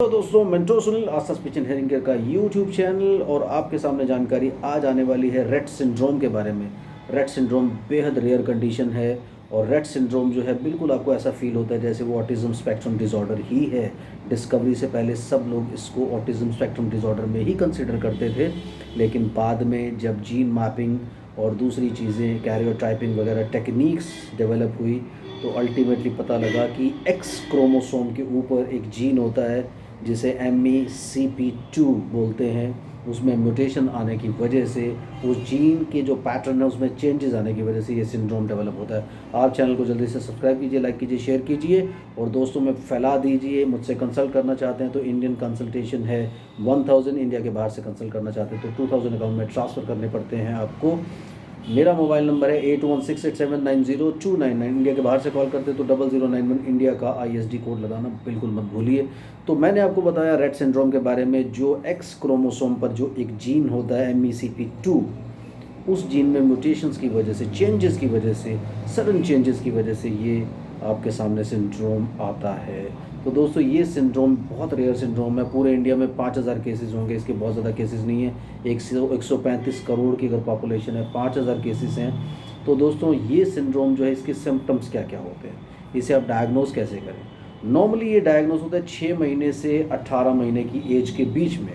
तो दोस्तों, mentor Sunil Aastha speech and hearing care का यूट्यूब चैनल और आपके सामने जानकारी आज आने वाली है रेट सिंड्रोम के बारे में। रेट सिंड्रोम बेहद रेयर कंडीशन है और रेट सिंड्रोम जो है बिल्कुल आपको ऐसा फील होता है जैसे वो ऑटिज्म स्पेक्ट्रम डिसऑर्डर ही है। डिस्कवरी से पहले सब लोग इसको ऑटिज्म स्पेक्ट्रम डिसऑर्डर में ही कंसिडर करते थे, लेकिन बाद में जब जीन मैपिंग और दूसरी चीज़ें कैरियोटाइपिंग वगैरह टेक्निक्स डेवलप हुई तो अल्टीमेटली पता लगा कि एक्स क्रोमोसोम के ऊपर एक जीन होता है जिसे MECP2 बोलते हैं। उसमें म्यूटेशन आने की वजह से उस जीन के जो पैटर्न है उसमें चेंजेस आने की वजह से ये सिंड्रोम डेवलप होता है। आप चैनल को जल्दी से सब्सक्राइब कीजिए, लाइक कीजिए, शेयर कीजिए और दोस्तों में फैला दीजिए। मुझसे कंसल्ट करना चाहते हैं तो इंडियन कंसल्टेशन है 1000, इंडिया के बाहर से कंसल्ट करना चाहते हैं तो 2000 अकाउंट में ट्रांसफ़र करने पड़ते हैं आपको। मेरा मोबाइल नंबर है 8168790299। इंडिया के बाहर से कॉल करते तो 0091 इंडिया का ISD कोड लगाना बिल्कुल मत भूलिए। तो मैंने आपको बताया रेट सिंड्रोम के बारे में, जो एक्स क्रोमोसोम पर जो एक जीन होता है MECP2, उस जीन में म्यूटेशंस की वजह से, चेंजेस की वजह से, सडन चेंजेस की वजह से ये आपके सामने सिंड्रोम आता है। तो दोस्तों, ये सिंड्रोम बहुत रेयर सिंड्रोम है। पूरे इंडिया में 5000 केसेस होंगे, इसके बहुत ज़्यादा केसेस नहीं है। 135 करोड़ की अगर पॉपुलेशन है, 5000 केसेस हैं। तो दोस्तों, ये सिंड्रोम जो है, इसके सिम्टम्स क्या क्या होते हैं, इसे आप डायग्नोज कैसे करें। नॉर्मली ये डायग्नोज होता है 6 महीने से 18 महीने की एज के बीच में,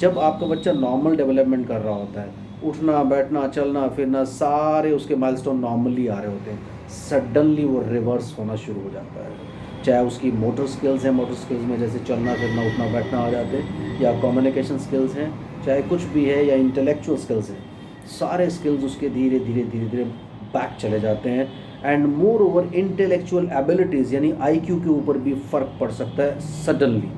जब आपका बच्चा नॉर्मल डेवलपमेंट कर रहा होता है, उठना बैठना चलना फिरना सारे उसके माइलस्टोन नॉर्मली आ रहे होते हैं। सडनली वो रिवर्स होना शुरू हो जाता है, चाहे उसकी मोटर स्किल्स हैं, मोटर स्किल्स में जैसे चलना फिरना उठना बैठना आ जाते हैं, या कम्युनिकेशन स्किल्स हैं, चाहे कुछ भी है, या इंटेलेक्चुअल स्किल्स हैं, सारे स्किल्स उसके धीरे धीरे धीरे धीरे बैक चले जाते हैं। And more over intellectual abilities यानी IQ के ऊपर भी फ़र्क पड़ सकता है सडनली।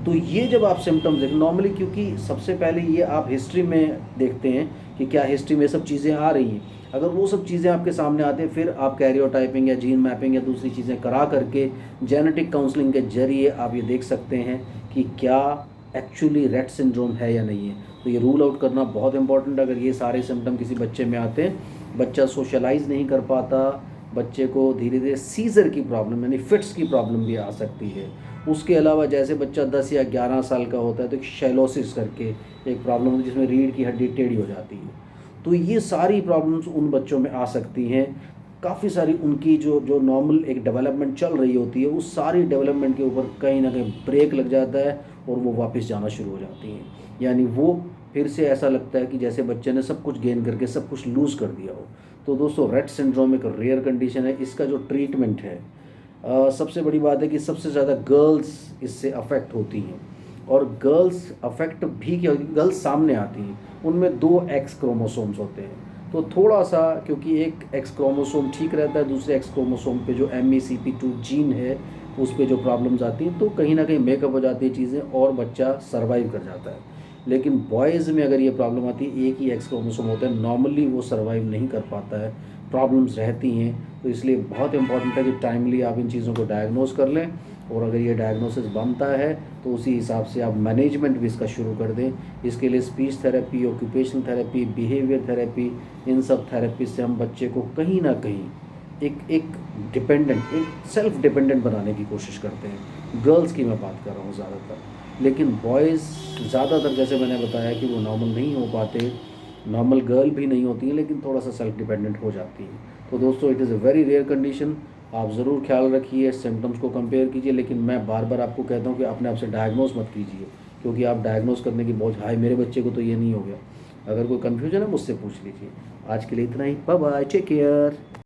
तो ये जब आप सिम्टम्स देखें नॉर्मली, क्योंकि सबसे पहले ये आप हिस्ट्री में देखते हैं कि क्या हिस्ट्री में सब चीज़ें आ रही हैं। अगर वो सब चीज़ें आपके सामने आते हैं, फिर आप कैरियोटाइपिंग या जीन मैपिंग या दूसरी चीज़ें करा करके जेनेटिक काउंसलिंग के जरिए आप ये देख सकते हैं कि क्या एक्चुअली रेट सिंड्रोम है या नहीं है। तो ये रूल आउट करना बहुत इंपॉर्टेंट है। अगर ये सारे सिम्टम किसी बच्चे में आते हैं, बच्चा सोशलाइज नहीं कर पाता, बच्चे को धीरे धीरे सीजर की प्रॉब्लम यानी फिट्स की प्रॉब्लम भी आ सकती है। उसके अलावा जैसे बच्चा 10 या 11 साल का होता है तो एक शैलोसिस करके एक प्रॉब्लम होती है जिसमें रीढ़ की हड्डी टेढ़ी हो जाती है। तो ये सारी प्रॉब्लम्स उन बच्चों में आ सकती हैं। काफ़ी सारी उनकी जो जो नॉर्मल एक डेवलपमेंट चल रही होती है, उस सारी डेवलपमेंट के ऊपर कहीं ना कहीं ब्रेक लग जाता है और वो वापस जाना शुरू हो जाती हैं। यानी वो फिर से ऐसा लगता है कि जैसे बच्चे ने सब कुछ गेन करके सब कुछ लूज़ कर दिया हो। तो दोस्तों, रेट सिंड्रोम एक रेयर कंडीशन है। इसका जो ट्रीटमेंट है, सबसे बड़ी बात है कि सबसे ज़्यादा गर्ल्स इससे अफेक्ट होती हैं, और गर्ल्स अफेक्ट भी क्या, गर्ल्स सामने आती हैं, उनमें 2 एक्स क्रोमोसोम्स होते हैं। तो थोड़ा सा, क्योंकि एक एक्स क्रोमोसोम ठीक रहता है, दूसरे एक्स क्रोमोसोम पे जो MECP2 जीन है उस पे जो प्रॉब्लम्स आती हैं, तो कहीं ना कहीं मेकअप हो जाती है चीज़ें और बच्चा सर्वाइव कर जाता है। लेकिन बॉयज़ में अगर ये प्रॉब्लम आती है, एक ही एक्स क्रोमोसोम होता है, नॉर्मली वो सर्वाइव नहीं कर पाता है, प्रॉब्लम्स रहती हैं। तो इसलिए बहुत इंपॉर्टेंट है कि टाइमली आप इन चीज़ों को डायग्नोज कर लें, और अगर ये डायग्नोसिस बनता है तो उसी हिसाब से आप मैनेजमेंट भी इसका शुरू कर दें। इसके लिए speech therapy, occupational therapy, behaviour therapy, इन सब थेरेपी से हम बच्चे को कहीं ना कहीं एक डिपेंडेंट, एक सेल्फ डिपेंडेंट बनाने की कोशिश करते हैं। गर्ल्स की मैं बात कर रहा हूँ ज़्यादातर, लेकिन बॉयज़ ज़्यादातर जैसे मैंने बताया कि वो नॉर्मल नहीं हो पाते, नॉर्मल गर्ल भी नहीं होती हैं, लेकिन थोड़ा सा सेल्फ डिपेंडेंट हो जाती हैं। तो दोस्तों, it is a very rare condition. आप ज़रूर ख्याल रखिए, सिम्टम्स को कंपेयर कीजिए, लेकिन मैं बार बार आपको कहता हूँ कि अपने आप से डायग्नोज मत कीजिए, क्योंकि आप डायग्नोज करने की बहुत हाई, मेरे बच्चे को तो ये नहीं हो गया। अगर कोई कन्फ्यूजन है मुझसे पूछ लीजिए। आज के लिए इतना ही, बाय बाय, टेक केयर।